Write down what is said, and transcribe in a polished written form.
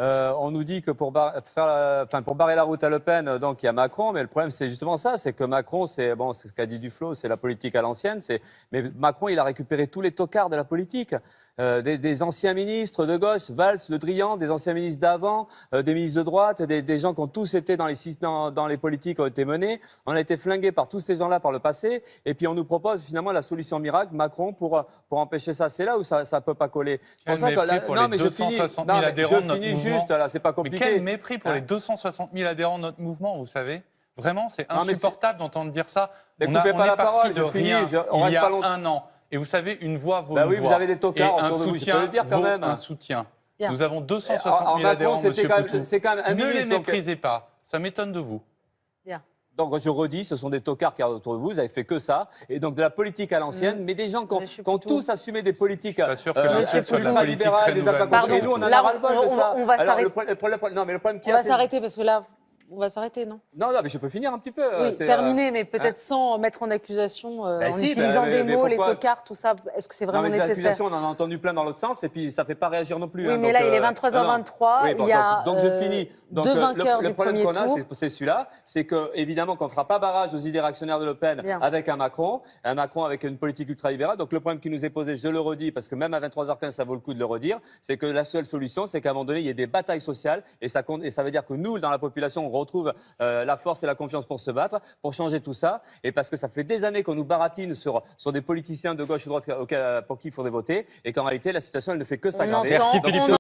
On nous dit que pour barrer la route à Le Pen, donc il y a Macron, mais le problème c'est justement ça, c'est que Macron, c'est ce qu'a dit Duflot, c'est la politique à l'ancienne. Mais Macron, il a récupéré tous les tocards de la politique, des anciens ministres de gauche, Valls, Le Drian, des anciens ministres d'avant, des ministres de droite, des gens qui ont tous été dans les politiques qui ont été menées. On a été flingués par tous ces gens-là par le passé, et puis on nous propose finalement la solution miracle, Macron, pour empêcher ça. C'est là où ça peut pas coller. Quel mépris pour les 260 000 adhérents de notre mouvement. Juste, là, c'est pas compliqué. Mais quel mépris pour les 260 000 adhérents de notre mouvement, vous savez. Vraiment, c'est insupportable d'entendre dire ça. Ne coupez pas la parole, de rien il y a un an. Et vous savez, une voix vaut une voix. Vous avez des tocards autour de vous, je peux le dire quand même. Un soutien. Nous avons 260 000 adhérents, monsieur Poutou. C'est quand même un ministre. Ne les méprisez pas, ça m'étonne de vous. Bien. Donc, je redis, ce sont des tocards qui autour de vous, vous avez fait que ça. Et donc, de la politique à l'ancienne, mais des gens qui ont tous assumé des politiques ultra-libérales, des attaques. Et nous, on en a ras-le-bol de ça. On va s'arrêter. Non, mais le problème On va s'arrêter parce que là, on va s'arrêter, non? Non, mais je peux finir un petit peu. Oui, terminer, mais peut-être sans mettre en accusation, en utilisant des mots, les tocards, tout ça. Est-ce que c'est vraiment nécessaire? Les accusations, on en a entendu plein dans l'autre sens, et puis ça ne fait pas réagir non plus. Oui, mais là, il est 23h23. Il y a donc je finis. deux vainqueurs le du premier problème qu'on a, tour. c'est celui-là, c'est qu'évidemment qu'on ne fera pas barrage aux idées réactionnaires de Le Pen avec un Macron avec une politique ultralibérale. Donc le problème qui nous est posé, je le redis, parce que même à 23h15, ça vaut le coup de le redire, c'est que la seule solution, c'est qu'à un moment donné, il y ait des batailles sociales, et ça veut dire que nous, dans la population, on retrouve la force et la confiance pour se battre, pour changer tout ça, et parce que ça fait des années qu'on nous baratine sur des politiciens de gauche ou de droite pour qui il faudrait voter, et qu'en réalité, la situation, elle ne fait que s'aggraver. Merci Philippe.